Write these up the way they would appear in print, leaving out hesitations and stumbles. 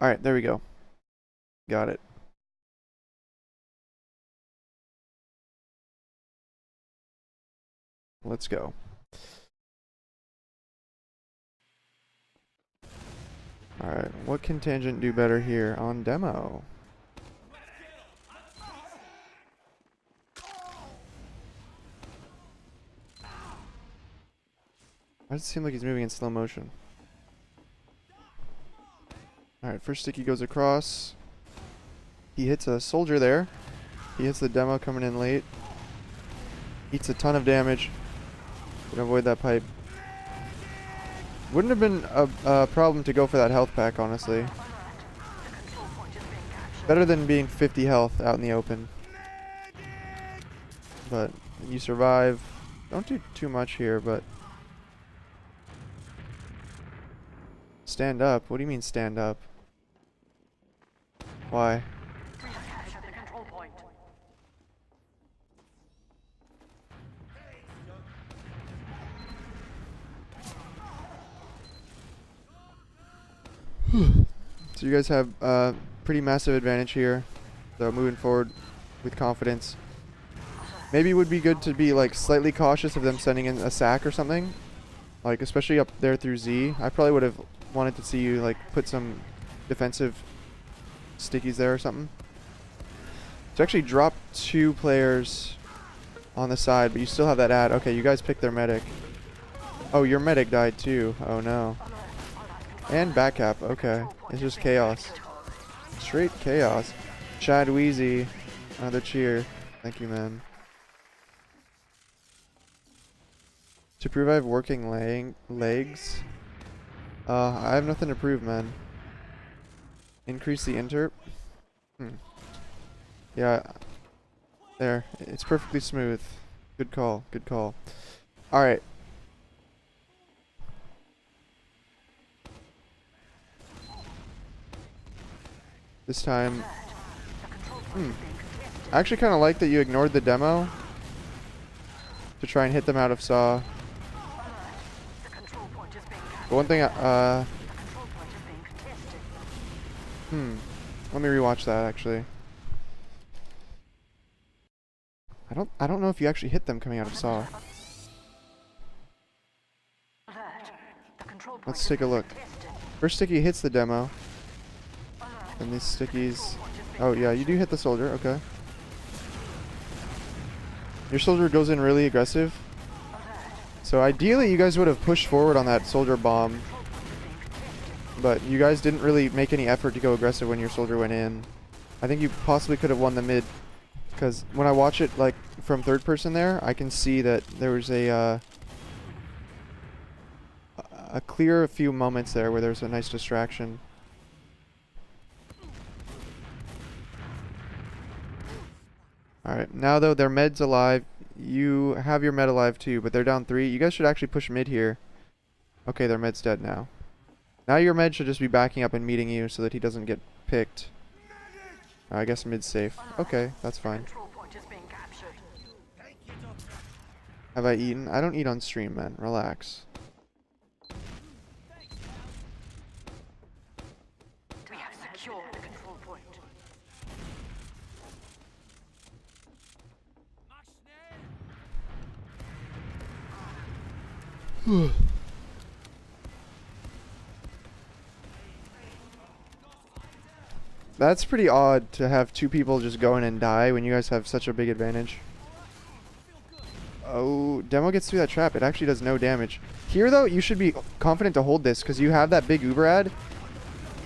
Alright, there we go. Got it. Let's go. Alright, what can Tangent do better here on demo? Why does it seem like he's moving in slow motion? Alright, first sticky goes across. He hits a soldier there. He hits the demo coming in late. Eats a ton of damage. Can avoid that pipe. Wouldn't have been a problem to go for that health pack, honestly. Better than being 50 health out in the open. But you survive. Don't do too much here, but... Stand up? What do you mean stand up? Why? So you guys have pretty massive advantage here. So moving forward with confidence. Maybe it would be good to be like slightly cautious of them sending in a sack or something. Like especially up there through Z. I probably would have wanted to see you like put some defensive stickies there or something. To actually drop 2 players on the side, but you still have that ad. Okay, you guys picked their medic. Oh, your medic died too. Oh no. And back cap. Okay. It's just chaos. Straight chaos. Chad Wheezy. Another cheer. Thank you, man. To prove I have working legs. I have nothing to prove, man. Increase the interp. Yeah. There. It's perfectly smooth. Good call. Good call. Alright. This time... I actually kind of like that you ignored the demo to try and hit them out of saw. But one thing, let me rewatch that actually. I don't know if you actually hit them coming out of saw. Let's take a look. First sticky hits the demo. And these stickies... Oh yeah, you do hit the soldier, okay. Your soldier goes in really aggressive. So ideally you guys would have pushed forward on that soldier bomb. But you guys didn't really make any effort to go aggressive when your soldier went in. I think you possibly could have won the mid. Because when I watch it like from third person there, I can see that there was a clear few moments there where there's a nice distraction. Alright, now though their med's alive. You have your med alive too, but they're down 3. You guys should actually push mid here. Okay, their med's dead now. Now your med should just be backing up and meeting you so that he doesn't get picked. I guess mid's safe. Okay, that's fine. Have I eaten? I don't eat on stream, man. Relax. We have secured the control point. That's pretty odd to have 2 people just go in and die when you guys have such a big advantage. Oh, demo gets through that trap. It actually does no damage. Here, though, you should be confident to hold this because you have that big Uber ad.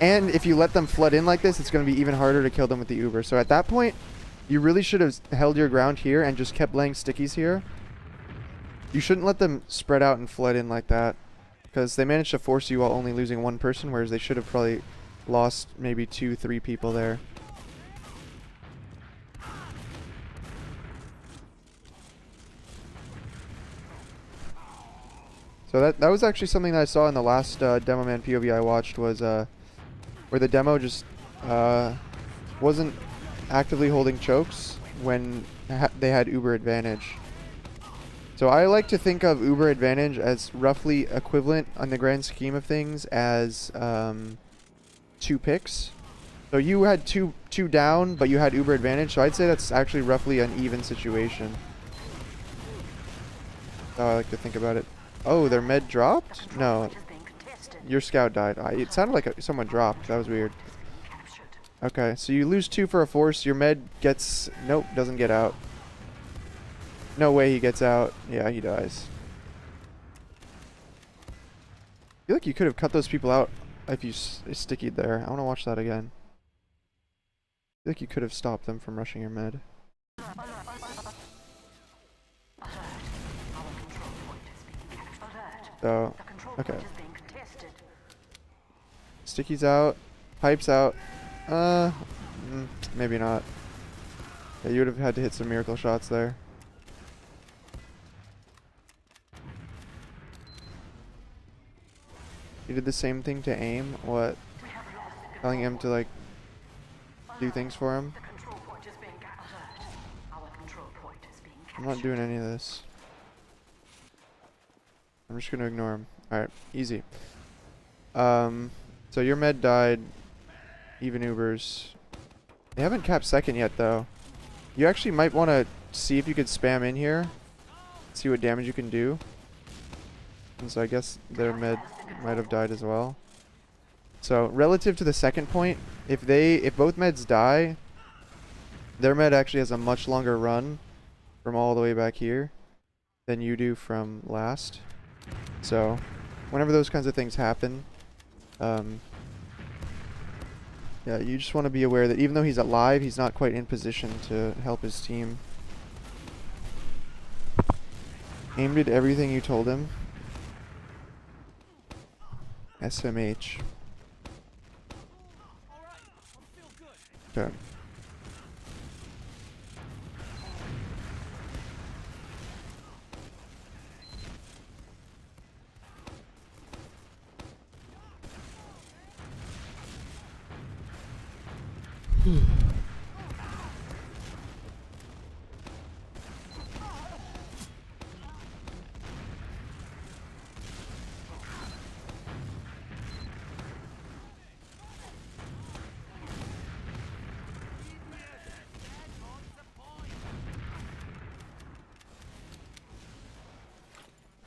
And if you let them flood in like this, it's going to be even harder to kill them with the Uber. So at that point, you really should have held your ground here and just kept laying stickies here. You shouldn't let them spread out and flood in like that. Because they managed to force you while only losing 1 person, whereas they should have probably lost maybe 2, 3 people there. So that was actually something that I saw in the last Demoman POV I watched was where the demo just wasn't actively holding chokes when they had Uber advantage. So I like to think of Uber advantage as roughly equivalent on the grand scheme of things as 2 picks. So you had two down, but you had Uber advantage. So I'd say that's actually roughly an even situation. That's how I like to think about it. Oh, their med dropped? No. Your scout died. It sounded like someone dropped. That was weird. Okay, so you lose 2 for a force. Your med gets... Nope, doesn't get out. No way he gets out. Yeah, he dies. I feel like you could have cut those people out if you stickied there. I want to watch that again. I feel like you could have stopped them from rushing your med. So, okay. Sticky's out. Pipe's out. Maybe not. Yeah, you would have had to hit some miracle shots there. You did the same thing to aim? What? Telling him to, like, do things for him? I'm not doing any of this. I'm just gonna ignore him. Alright, easy. So your med died. Even Ubers. They haven't capped second yet, though. You actually might want to see if you could spam in here. See what damage you can do. And so I guess their med might have died as well. So relative to the second point, if both meds die, their med actually has a much longer run from all the way back here than you do from last. So whenever those kinds of things happen, yeah, you just want to be aware that even though he's alive, he's not quite in position to help his team. Aim did everything you told him. SMH. Okay.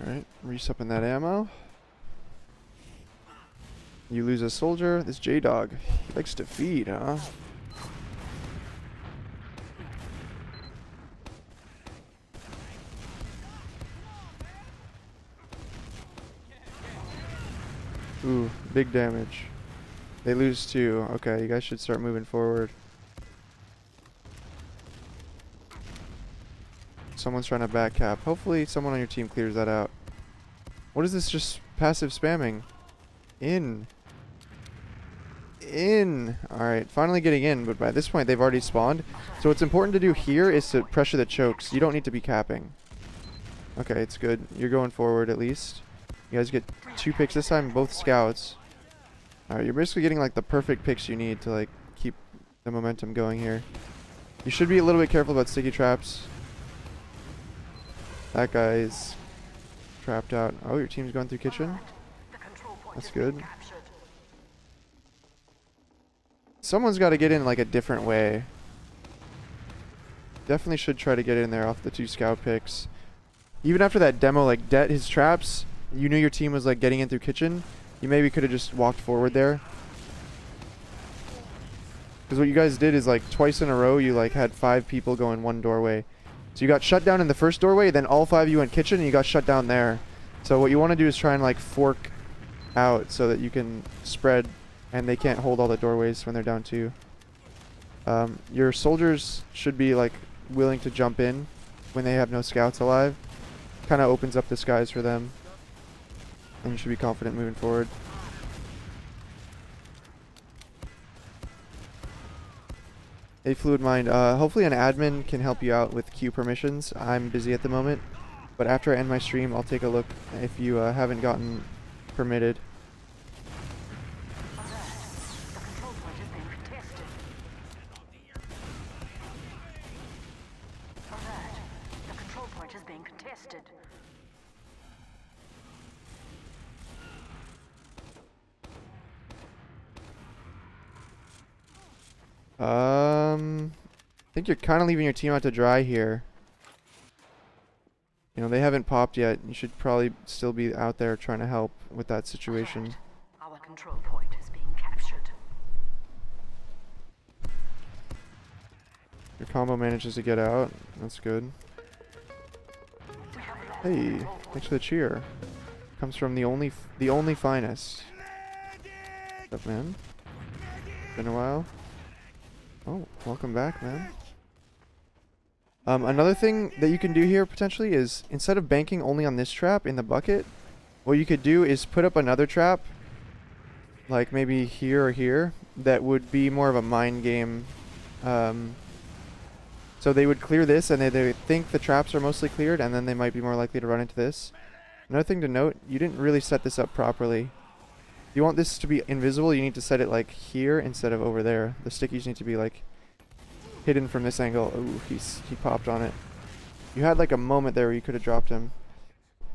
Alright, resupping that ammo. You lose a soldier. This J-Dog, he likes to feed, huh? Ooh, big damage. They lose 2. Okay, you guys should start moving forward. Someone's trying to back cap. Hopefully someone on your team clears that out. What is this just passive spamming? In. Alright, finally getting in, but by this point they've already spawned. So what's important to do here is to pressure the chokes. You don't need to be capping. Okay, it's good. You're going forward at least. You guys get 2 picks this time, both scouts. Alright, you're basically getting like the perfect picks you need to like keep the momentum going here. You should be a little bit careful about sticky traps. That guy is trapped out. Oh, your team's going through kitchen? That's good. Someone's got to get in like a different way. Definitely should try to get in there off the 2 scout picks. Even after that demo, like det his traps, you knew your team was like getting in through kitchen. You maybe could have just walked forward there. Because what you guys did is like twice in a row, you like had 5 people go in one doorway. So you got shut down in the first doorway, then all 5 of you went kitchen and you got shut down there. So what you want to do is try and like fork out so that you can spread and they can't hold all the doorways when they're down 2. Your soldiers should be like willing to jump in when they have no scouts alive. Kind of opens up the skies for them. And you should be confident moving forward. Hey Fluid Mind, hopefully an admin can help you out with queue permissions. I'm busy at the moment, but after I end my stream, I'll take a look if you haven't gotten permitted. I think you're kind of leaving your team out to dry here. You know, they haven't popped yet. You should probably still be out there trying to help with that situation. Our control point is being captured. Your combo manages to get out. That's good. Hey, thanks for the cheer. Comes from the only finest. What's up, man? Been a while. Oh, welcome back, man. Another thing that you can do here potentially is instead of banking only on this trap in the bucket, what you could do is put up another trap, like maybe here or here, that would be more of a mind game. So they would clear this and they think the traps are mostly cleared, and then they might be more likely to run into this. Another thing to note, you didn't really set this up properly. If you want this to be invisible, you need to set it like here instead of over there. The stickies need to be like hidden from this angle. Ooh, he popped on it. You had like a moment there where you could have dropped him.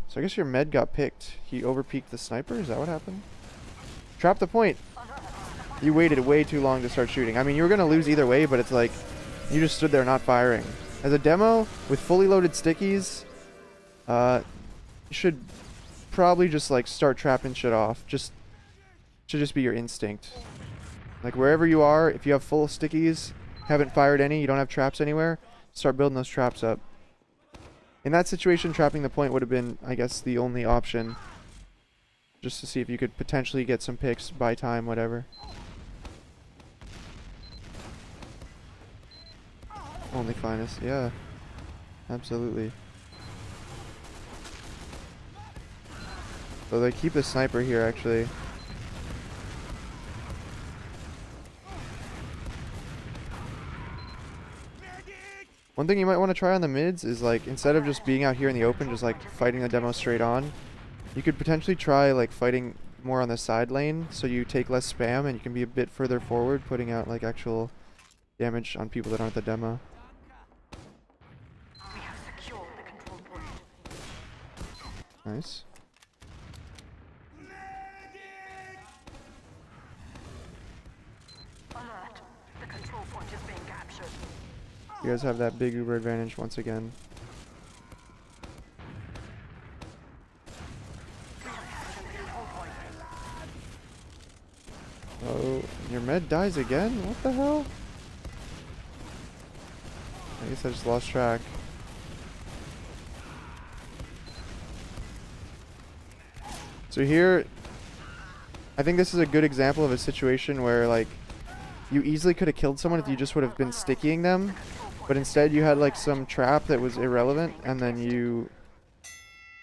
So I guess your med got picked. He overpeaked the sniper? Is that what happened? Trap the point. You waited way too long to start shooting. I mean, you were going to lose either way, but it's like you just stood there not firing. As a demo with fully loaded stickies, you should probably just like start trapping shit off. Should just be your instinct. Like wherever you are, if you have full stickies, haven't fired any, you don't have traps anywhere, start building those traps up. In that situation, trapping the point would have been, I guess, the only option. Just to see if you could potentially get some picks, buy time, whatever. Only finest, yeah. Absolutely. So they keep the sniper here, actually. One thing you might want to try on the mids is like, instead of just being out here in the open, just like fighting the demo straight on, you could potentially try like fighting more on the side lane so you take less spam and you can be a bit further forward, putting out like actual damage on people that aren't the demo. We have secured the control point. Nice. Alert. The control point is being captured. You guys have that big Uber advantage once again. Oh, your med dies again? What the hell? I guess I just lost track. So here, I think this is a good example of a situation where like you easily could have killed someone if you just would have been stickying them, but instead you had like some trap that was irrelevant, and then you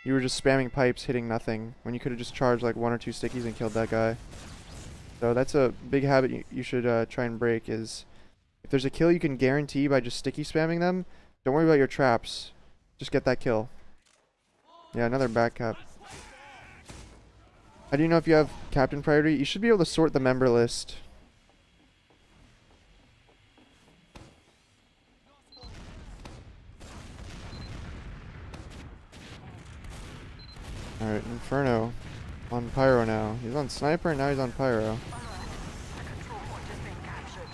were just spamming pipes hitting nothing when you could have just charged like 1 or 2 stickies and killed that guy. So that's a big habit you should try and break, is if there's a kill you can guarantee by just sticky spamming them, don't worry about your traps. Just get that kill. Yeah, another back cap. How do you know if you have captain priority? You should be able to sort the member list. Alright, Inferno on Pyro now. He's on Sniper and now he's on Pyro.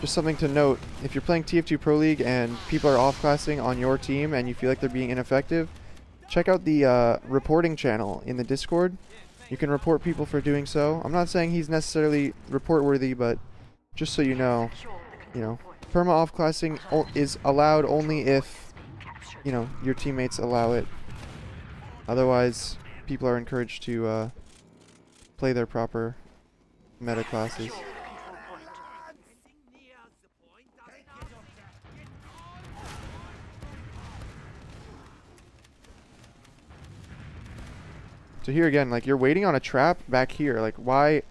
Just something to note, if you're playing TF2 Pro League and people are off-classing on your team and you feel like they're being ineffective, check out the reporting channel in the Discord. You can report people for doing so. I'm not saying he's necessarily report-worthy, but just so you know, perma off-classing is allowed only if, your teammates allow it. Otherwise, people are encouraged to play their proper meta classes. So here again, like you're waiting on a trap back here. Like why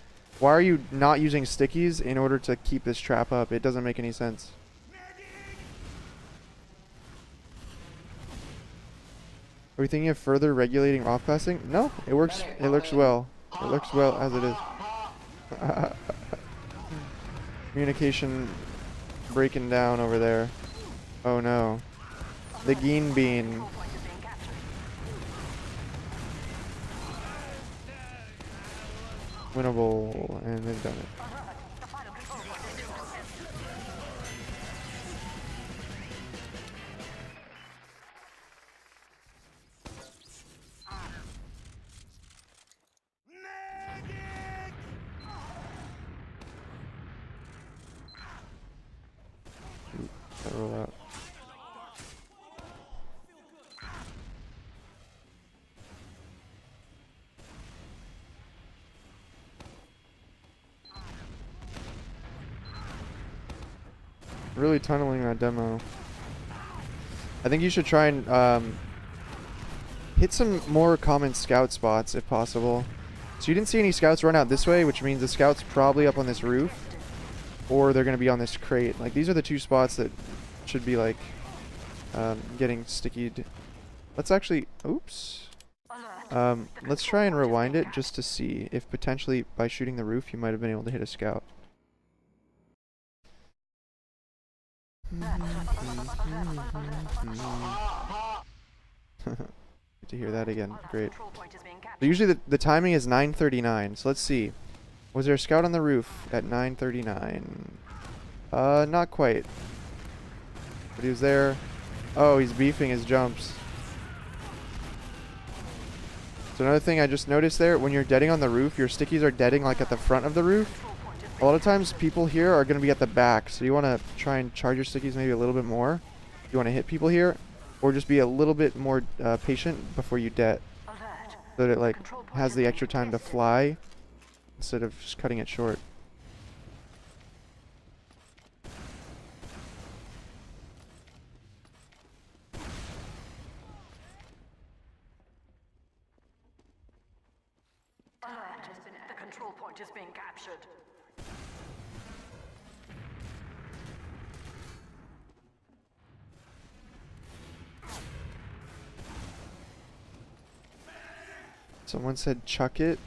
are you not using stickies in order to keep this trap up? It doesn't make any sense. Are we thinking of further regulating off-classing? No, it works. It looks well. It looks well as it is. Communication breaking down over there. Oh no. The Geen Bean. Winnable, and they've done it. roll out. Really tunneling that demo. I think you should try and hit some more common scout spots if possible. So you didn't see any scouts run out this way, which means the scout's probably up on this roof, or they're going to be on this crate. Like, these are the two spots that should be, like, getting stickied. Let's actually, oops. Let's try and rewind it just to see if potentially by shooting the roof you might have been able to hit a scout. Good to hear that again. Great. So usually the timing is 9:39. So let's see. Was there a scout on the roof at 9:39? Not quite. But he was there. Oh, he's beefing his jumps. So another thing I just noticed there, when you're deading on the roof, your stickies are deading like at the front of the roof. A lot of times people here are going to be at the back, so you want to try and charge your stickies maybe a little bit more. You want to hit people here, or just be a little bit more patient before you dead, so that it like has the extra time to fly instead of just cutting it short. The control point is being captured. Someone said chuck it.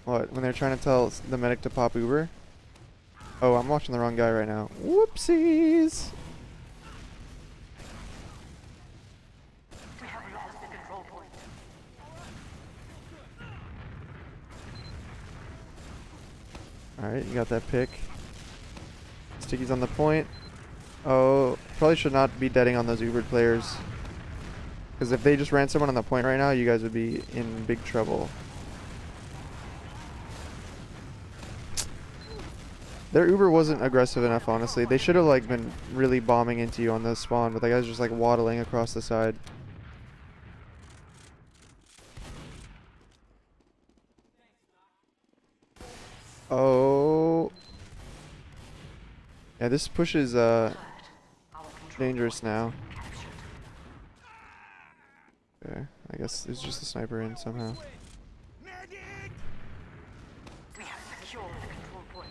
What? When they're trying to tell the medic to pop Uber? Oh, I'm watching the wrong guy right now. Whoopsies! We have lost the control point. Alright, you got that pick. Sticky's on the point. Oh, probably should not be deading on those Uber players. Because if they just ran someone on the point right now, you guys would be in big trouble. Their Uber wasn't aggressive enough, honestly. They should have like been really bombing into you on the spawn, but the guy's just like waddling across the side. Oh. Yeah, this push is dangerous now. Okay, I guess there's just a sniper in somehow. We have secured the control point.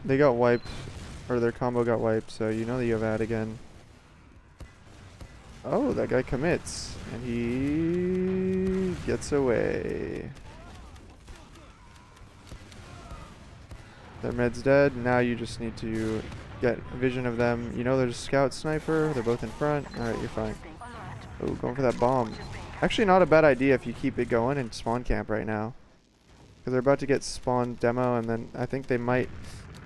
They got wiped, or their combo got wiped, so you know that you have ad again. Oh, that guy commits, and he gets away. Their med's dead. Now you just need to get a vision of them. You know there's a scout sniper. They're both in front. Alright, you're fine. Oh, going for that bomb. Actually not a bad idea if you keep it going and spawn camp right now. Because they're about to get spawn demo, and then I think they might...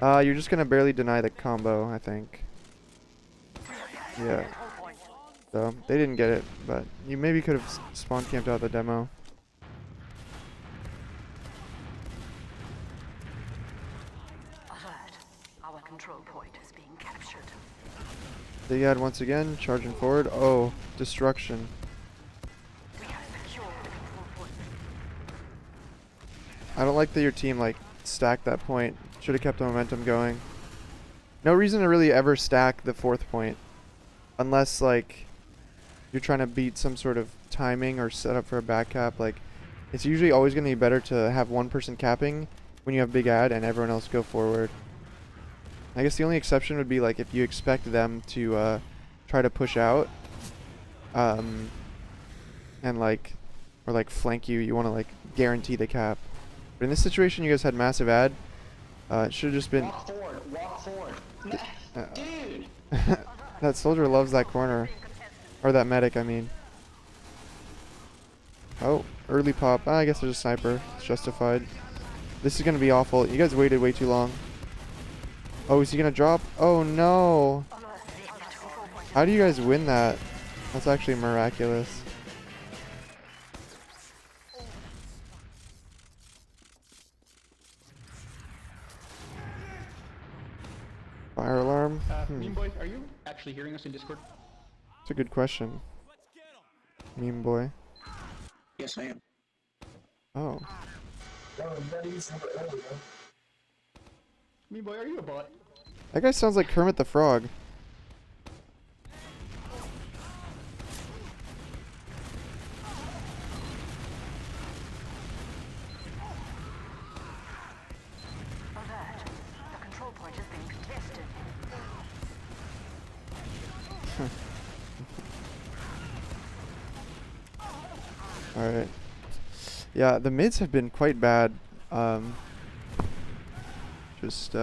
you're just going to barely deny the combo, I think. Yeah. So, they didn't get it, but you maybe could have spawn camped out the demo. Our control point is being captured. They had once again, charging forward. Oh, destruction. We have secured the control point. I don't like that your team like stacked that point. Should have kept the momentum going. No reason to really ever stack the fourth point. Unless like you're trying to beat some sort of timing or set up for a back cap. Like it's usually always going to be better to have one person capping when you have big ad and everyone else go forward. I guess the only exception would be like if you expect them to try to push out and like or like flank you, you want to like guarantee the cap. But in this situation you guys had massive ad. It should have just been Walk forward. Dude! That soldier loves that corner. Or that medic, I mean. Oh, early pop. I guess there's a sniper. It's justified. This is going to be awful. You guys waited way too long. Oh, is he going to drop? Oh, no. How do you guys win that? That's actually miraculous. Meme boy, are you actually hearing us in Discord? It's a good question. Meme boy. Yes, I am. Oh. Meme boy, are you a bot? That guy sounds like Kermit the Frog. Alert. The control point is being contested. Alright. Yeah, the mids have been quite bad. Just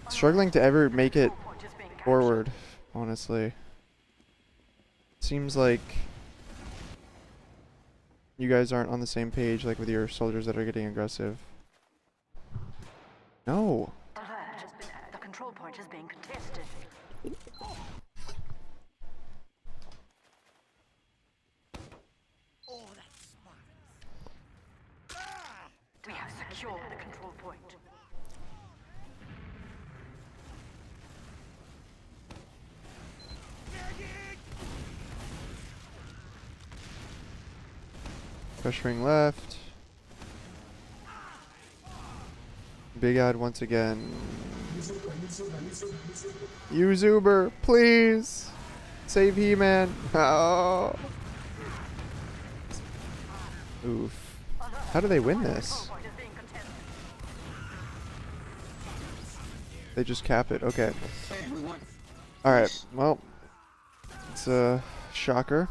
struggling to ever make it Control point is being captured. forward, honestly. Seems like you guys aren't on the same page, like with your soldiers that are getting aggressive. No. Alert. The control point is being contested. We have secured the control point. Pressuring left. Big ad once again. Use Uber, please. Save He-Man. Oh. Oof. How do they win this? Point is being contested. They just cap it. Okay. Hey, we won. Alright. Well, it's a shocker.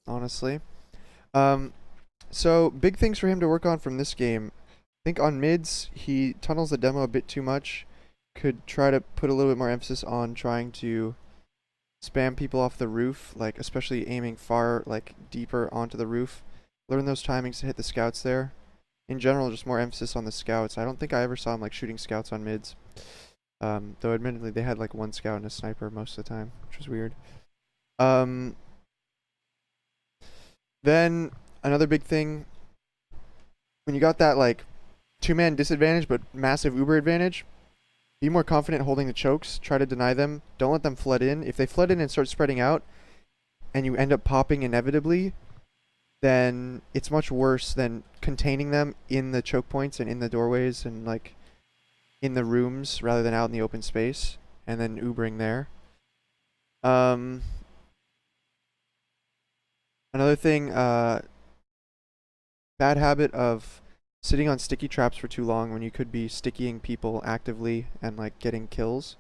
Honestly. So big things for him to work on from this game. I think on mids, he tunnels the demo a bit too much. Could try to put a little bit more emphasis on trying to spam people off the roof, like especially aiming far, like deeper onto the roof. Learn those timings to hit the scouts there. In general, just more emphasis on the scouts. I don't think I ever saw him like shooting scouts on mids. Though admittedly they had like one scout and a sniper most of the time, which was weird. Then another big thing, when you got that like two-man disadvantage but massive Uber advantage, be more confident holding the chokes. Try to deny them. Don't let them flood in. If they flood in and start spreading out and you end up popping inevitably, then it's much worse than containing them in the choke points and in the doorways and like in the rooms rather than out in the open space and then Ubering there. Another thing, bad habit of sitting on sticky traps for too long when you could be stickying people actively and like getting kills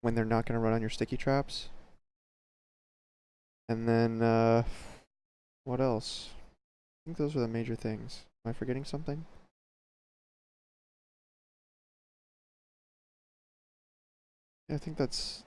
when they're not going to run on your sticky traps. And then what else? I think those are the major things. Am I forgetting something? Yeah, I think that's